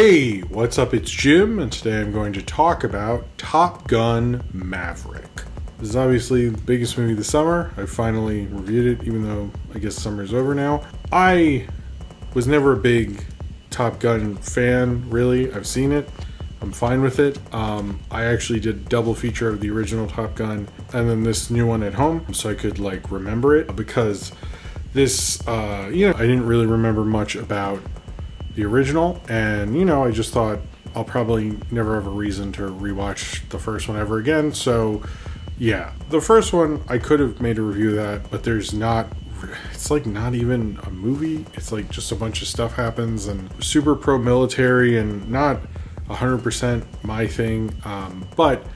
Hey, what's up? It's Jim, and today I'm going to talk about Top Gun Maverick. This is obviously the biggest movie of the summer. I finally reviewed it, even though I guess summer's over now. I was never a big Top Gun fan, really. I've seen it. I'm fine with it. I actually did a double feature of the original Top Gun and then this new one at home, so I could remember it, because this, I didn't really remember much about the original, and I just thought I'll probably never have a reason to rewatch the first one ever again. So yeah, the first one I could have made a review of that, but it's not even a movie. It's just a bunch of stuff happens and super pro military and not 100% my thing, but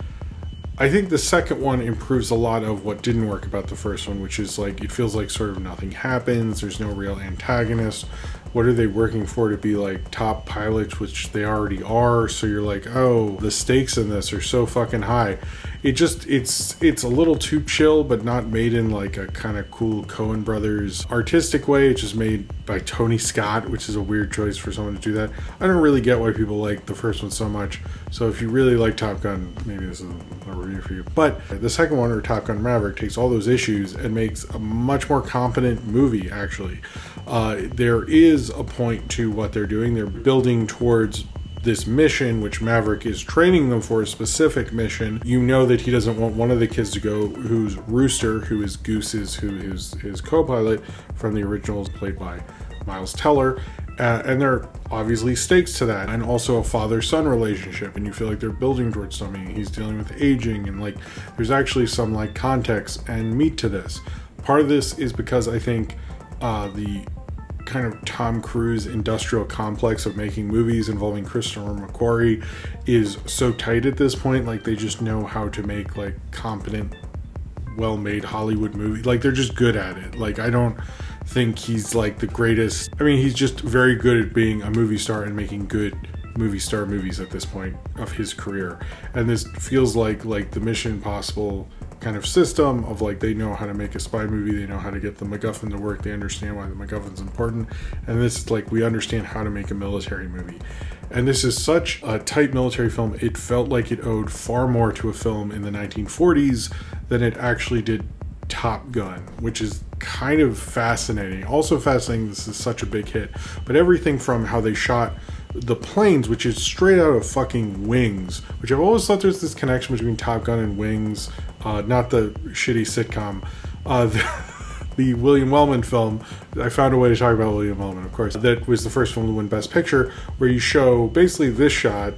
I think the second one improves a lot of what didn't work about the first one, which is it feels like sort of nothing happens. There's no real antagonist. What are they working for to be top pilots, which they already are? So you're oh, the stakes in this are so fucking high. It's a little too chill, but not made in a kind of cool Coen Brothers artistic way. It's just made by Tony Scott, which is a weird choice for someone to do that. I don't really get why people like the first one so much. So if you really like Top Gun, maybe this is a review for you. But the second one, or Top Gun Maverick, takes all those issues and makes a much more competent movie, actually. There is a point to what they're doing. They're building towards this mission, which Maverick is training them for, a specific mission. You know that he doesn't want one of the kids to go, who's Rooster, who is Goose's, who is his co-pilot from the originals, played by Miles Teller. And there are obviously stakes to that, and also a father-son relationship, and you feel like they're building towards something. He's dealing with aging, and there's actually some context and meat to this. Part of this is because I think the kind of Tom Cruise industrial complex of making movies involving Christopher McQuarrie is so tight at this point. They just know how to make competent, well-made Hollywood movies. They're just good at it. I don't think he's the greatest. I mean, he's just very good at being a movie star and making good movie star movies at this point of his career. And this feels like the Mission Impossible kind of system of they know how to make a spy movie, they know how to get the MacGuffin to work, they understand why the MacGuffin's important, and this is we understand how to make a military movie. And this is such a tight military film, it felt like it owed far more to a film in the 1940s than it actually did Top Gun, which is kind of fascinating. Also fascinating, this is such a big hit, but everything from how they shot the planes, which is straight out of fucking Wings, which I've always thought there's this connection between Top Gun and Wings, not the shitty sitcom, the William Wellman film. I found a way to talk about William Wellman, of course. That was the first film to win Best Picture, where you show basically this shot.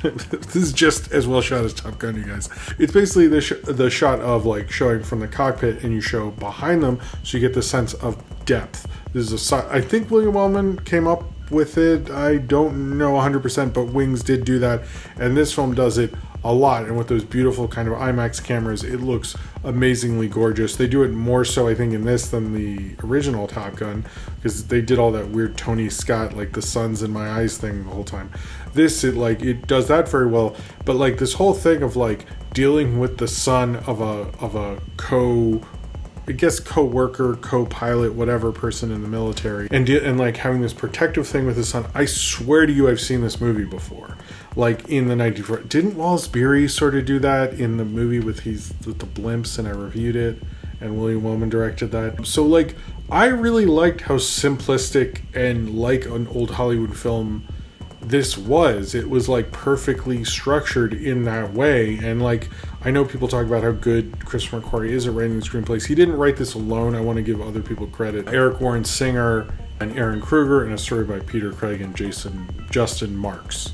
This is just as well shot as Top Gun, you guys. It's basically the shot of showing from the cockpit, and you show behind them, so you get the sense of depth. This is I think William Wellman came up with it. I don't know 100%, but Wings did do that, and this film does it a lot. And with those beautiful kind of IMAX cameras, it looks amazingly gorgeous. They do it more so, I think, in this than the original Top Gun, because they did all that weird Tony Scott, the sun's in my eyes thing the whole time. This, it does that very well, but this whole thing of dealing with the son of a co-worker, co-pilot, whatever person in the military, and having this protective thing with his son. I swear to you, I've seen this movie before. In the 1940s. Didn't Wallace Beery sort of do that in the movie with the blimps, and I reviewed it, and William Wellman directed that. So I really liked how simplistic and an old Hollywood film this was. It was perfectly structured in that way, and I know people talk about how good Christopher McQuarrie is at writing screenplays. He didn't write this alone. I want to give other people credit. Eric Warren Singer and Aaron Kruger, and a story by Peter Craig and Justin Marks.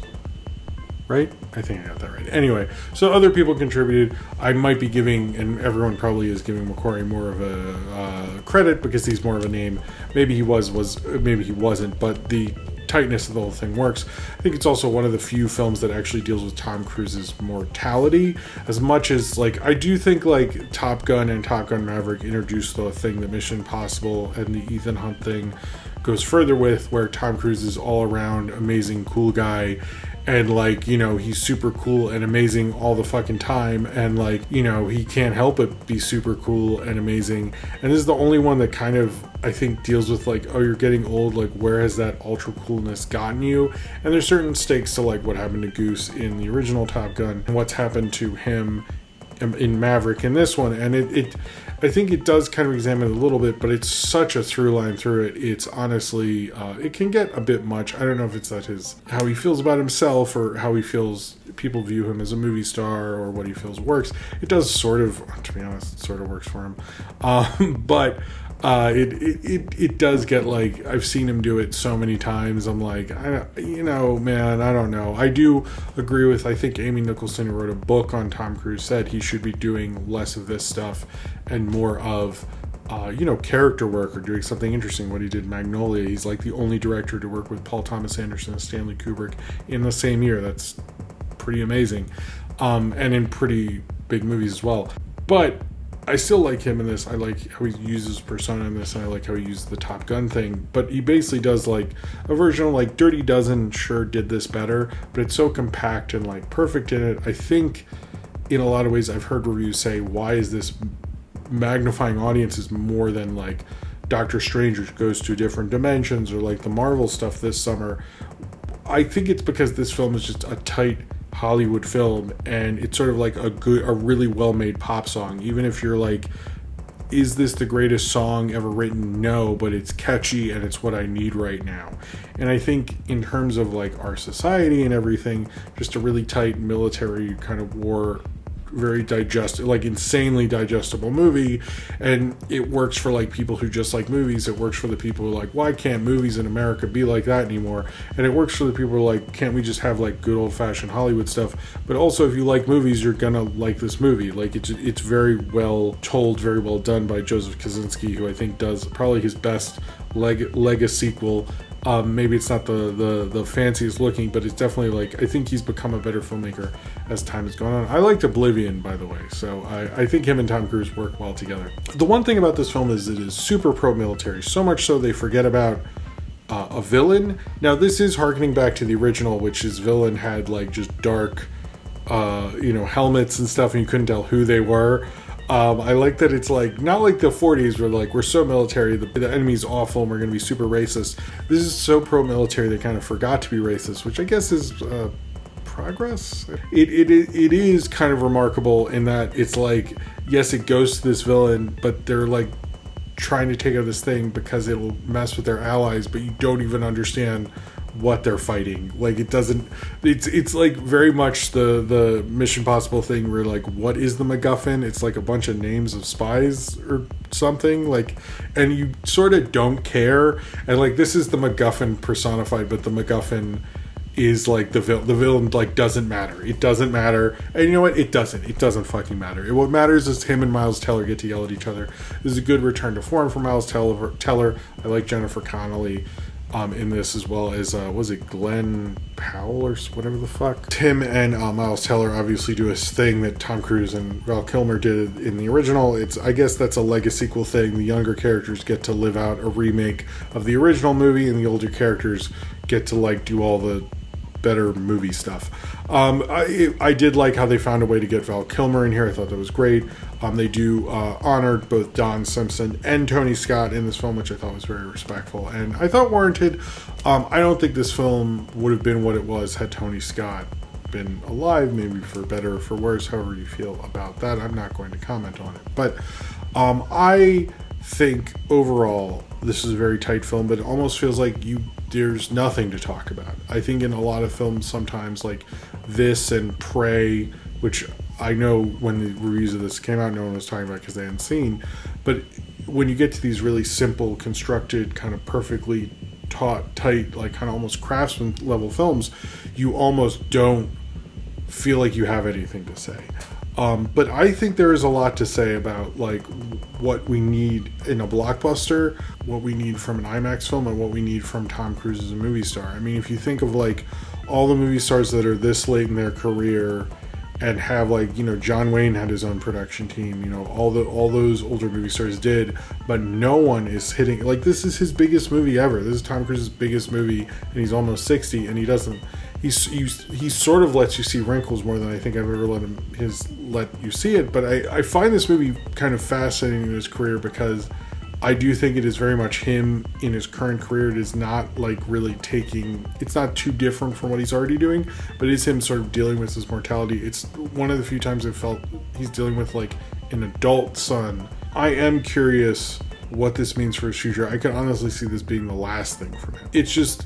Right? I think I got that right. Anyway, so other people contributed. I might be giving, and everyone probably is giving McQuarrie more of a credit because he's more of a name. Maybe he was maybe he wasn't, but the tightness of the whole thing works. I think it's also one of the few films that actually deals with Tom Cruise's mortality, as much as I do think Top Gun and Top Gun Maverick introduced the thing, the Mission Impossible and the Ethan Hunt thing goes further with, where Tom Cruise is all around amazing cool guy, and like, you know, he's super cool and amazing all the fucking time, and like, you know, he can't help but be super cool and amazing. And this is the only one that kind of, I think, deals with like, oh, you're getting old, like where has that ultra coolness gotten you? And there's certain stakes to like what happened to Goose in the original Top Gun and what's happened to him in Maverick in this one. And it I think it does kind of examine it a little bit, but it's such a through line through it. It's honestly, it can get a bit much. I don't know if it's that how he feels about himself, or how he feels people view him as a movie star, or what he feels works. It does sort of, to be honest, it sort of works for him. But it does get like, I've seen him do it so many times. I'm like, man, I don't know. I do agree with, I think Amy Nicholson, who wrote a book on Tom Cruise, said he should be doing less of this stuff and more of, character work, or doing something interesting. What he did in Magnolia, he's like the only director to work with Paul Thomas Anderson and Stanley Kubrick in the same year. That's pretty amazing. And in pretty big movies as well. But I still like him in this. I like how he uses persona in this, and I like how he uses the Top Gun thing. But he basically does like a version of like Dirty Dozen sure did this better, but it's so compact and like perfect in it. I think in a lot of ways I've heard reviews say, why is this magnifying audiences more than like Doctor Strange, which goes to different dimensions, or like the Marvel stuff this summer? I think it's because this film is just a tight Hollywood film, and it's sort of like a really well-made pop song. Even if you're like, is this the greatest song ever written? No, but it's catchy and it's what I need right now. And I think in terms of like our society and everything, just a really tight military kind of war, very insanely digestible movie. And it works for like people who just like movies. It works for the people who are like, why can't movies in America be like that anymore? And it works for the people who are like, can't we just have like good old-fashioned Hollywood stuff? But also, if you like movies, you're gonna like this movie. Like, it's very well told, very well done by Joseph Kosinski, who I think does probably his best Lega sequel. Maybe it's not the fanciest looking, but it's definitely like, I think he's become a better filmmaker as time has gone on. I liked Oblivion, by the way, so I think him and Tom Cruise work well together. The one thing about this film is it is super pro-military, so much so they forget about a villain. Now, this is harkening back to the original, which his villain had like just dark, helmets and stuff, and you couldn't tell who they were. I like that it's like, not like the 40s where like, we're so military, the enemy's awful and we're going to be super racist. This is so pro-military they kind of forgot to be racist, which I guess is progress. It is kind of remarkable in that it's like, yes, it goes to this villain, but they're like trying to take out this thing because it will mess with their allies, but you don't even understand what they're fighting. Like, it's like very much the Mission Possible thing where like, what is the MacGuffin? It's like a bunch of names of spies or something, like, and you sort of don't care. And like, this is the MacGuffin personified, but the MacGuffin is like the villain like doesn't matter. It doesn't matter. And you know what? It doesn't fucking matter. What matters is him and Miles Teller get to yell at each other. This is a good return to form for Miles Teller. I like Jennifer Connelly in this, as well as was it Glenn Powell or whatever the fuck. Tim and Miles Teller obviously do a thing that Tom Cruise and Val Kilmer did in the original. I guess that's a legacy sequel thing. The younger characters get to live out a remake of the original movie, and the older characters get to like do all the better movie stuff. I did like how they found a way to get Val Kilmer in here. I thought that was great. They do honor both Don Simpson and Tony Scott in this film, which I thought was very respectful and I thought warranted. I don't think this film would have been what it was had Tony Scott been alive, maybe for better or for worse, however you feel about that. I'm not going to comment on it. But I think overall this is a very tight film, but it almost feels like there's nothing to talk about. I think in a lot of films sometimes, like this and Prey, which I know when the reviews of this came out, no one was talking about because they hadn't seen, but when you get to these really simple, constructed, kind of perfectly taut, tight, like kind of almost craftsman level films, you almost don't feel like you have anything to say. But I think there is a lot to say about like what we need in a blockbuster, what we need from an IMAX film, and what we need from Tom Cruise as a movie star. I mean, if you think of like all the movie stars that are this late in their career and have, like, you know, John Wayne had his own production team, you know, all those older movie stars did, but no one is hitting, like, this is his biggest movie ever. This is Tom Cruise's biggest movie, and he's almost 60, and he sort of lets you see wrinkles more than I think I've ever let you see it. But I find this movie kind of fascinating in his career, because I do think it is very much him in his current career. It is not like really it's not too different from what he's already doing, but it is him sort of dealing with his mortality. It's one of the few times I've felt he's dealing with like an adult son. I am curious what this means for his future. I could honestly see this being the last thing from him. It's just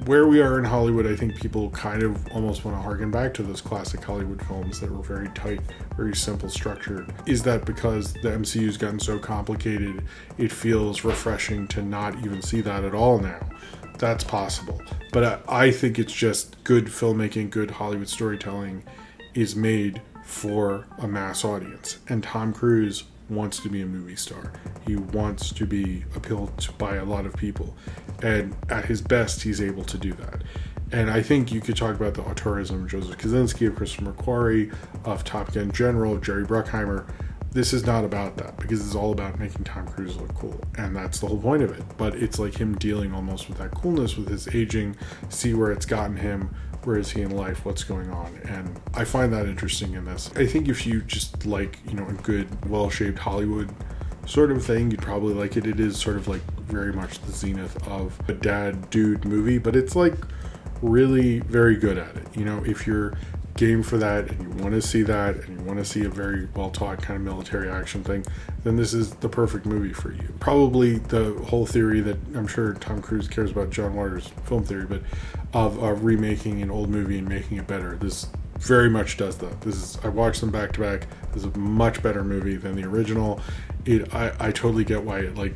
where we are in Hollywood. I think people kind of almost want to harken back to those classic Hollywood films that were very tight, very simple structured. Is that because the MCU's gotten so complicated, it feels refreshing to not even see that at all now? That's possible. But I think it's just good filmmaking, good Hollywood storytelling is made for a mass audience. And Tom Cruise wants to be a movie star. He wants to be appealed to by a lot of people. And at his best, he's able to do that. And I think you could talk about the auteurism of Joseph Kosinski, of Christopher McQuarrie, of Top Gun General, of Jerry Bruckheimer. This is not about that, because it's all about making Tom Cruise look cool. And that's the whole point of it. But it's like him dealing almost with that coolness, with his aging, see where it's gotten him, where is he in life, what's going on. And I find that interesting in this. I think if you just like, you know, a good, well-shaped Hollywood sort of thing, you'd probably like it. It is sort of like very much the zenith of a dad dude movie, but it's like really very good at it. You know, if you're game for that and you want to see that and you want to see a very well taught kind of military action thing, then this is the perfect movie for you. Probably the whole theory that I'm sure Tom Cruise cares about, John Waters' film theory, but of remaking an old movie and making it better. This very much does that. I watched them back to back. This is a much better movie than the original. I totally get why it like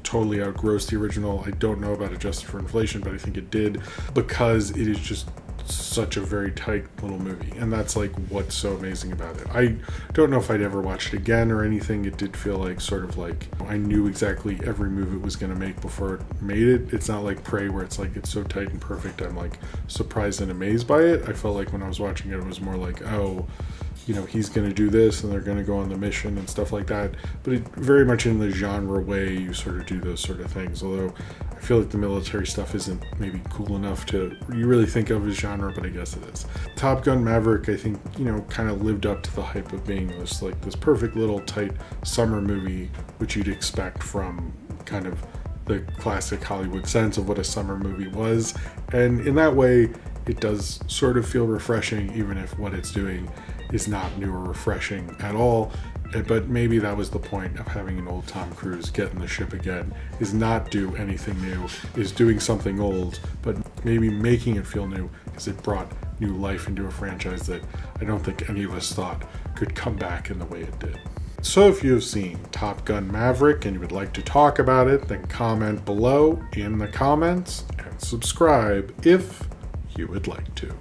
totally outgrossed the original. I don't know about Adjusted for Inflation, but I think it did, because it is just such a very tight little movie, and that's like what's so amazing about it. I don't know if I'd ever watch it again or anything. It did feel like sort of like I knew exactly every move it was going to make before it made it. It's not like Prey where it's like it's so tight and perfect I'm like surprised and amazed by it. I felt like when I was watching it, it was more like, oh, you know, he's going to do this and they're going to go on the mission and stuff like that. But it very much in the genre way you sort of do those sort of things, although I feel like the military stuff isn't maybe cool enough to you really think of as genre, but I guess it is. Top Gun Maverick, I think, you know, kind of lived up to the hype of being this perfect little tight summer movie, which you'd expect from kind of the classic Hollywood sense of what a summer movie was. And in that way, it does sort of feel refreshing, even if what it's doing is not new or refreshing at all. But maybe that was the point of having an old Tom Cruise get in the ship again, is not do anything new, is doing something old, but maybe making it feel new, because it brought new life into a franchise that I don't think any of us thought could come back in the way it did. So if you have seen Top Gun Maverick and you would like to talk about it, then comment below in the comments and subscribe if you would like to.